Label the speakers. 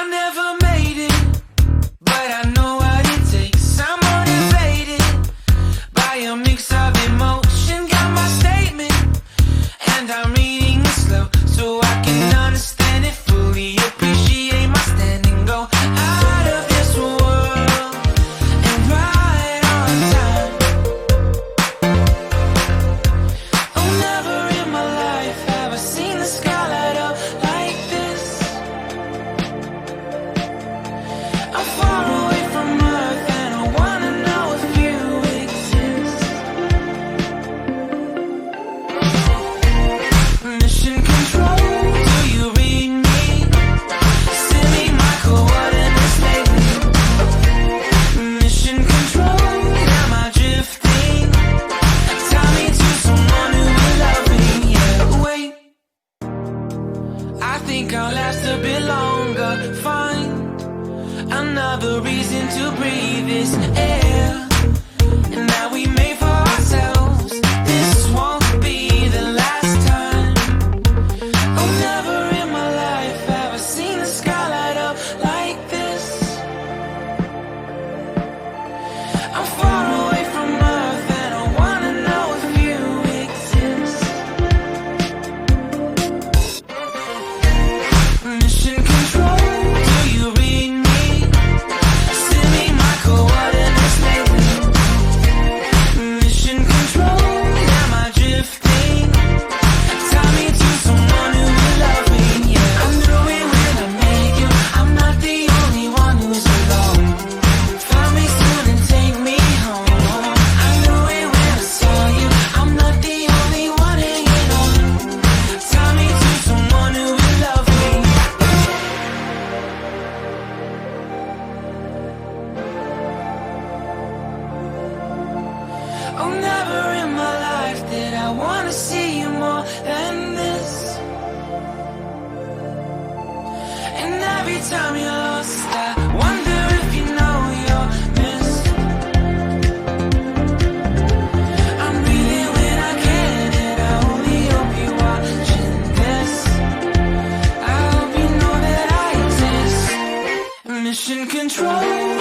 Speaker 1: I never made it, but I know what it takes. I'm motivated by a mix of emotion. Got my statement, and I'm reading it slow so I can understand it fully. Appreciate my standing, go out of this world and right on time. Oh, never in my life have I seen the sky light up like this. I'm far away from Earth and I wanna know if you exist. Mission control, do you read me? Send me my coordinates lately. Mission control, am I drifting? Tie me to someone who will love me. Yeah, wait, I think I'll last a bit longer. Find another reason to breathe this air, and that we made for ourselves. This won't be the last time. Oh, never in my life have I seen the sky light up like this. I'm far away from Earth and I wanna know if you exist. Mission control, do you read me? Send me my coordinates lately. Mission control, am I drifting? Tie me to someone who will love me. Yeah, I knew it when I met you. I'm not the only one who's alone. Find me soon and take me home. I knew it when I saw you. I'm not the only one hanging on. Tie me to someone who will love me. Oh, never in my life did I wanna see you more than this. And every time you're lost, I wonder if you know you're missed. I'm breathing when I can, and I only hope you're watching this. I hope you know that I exist. Mission control,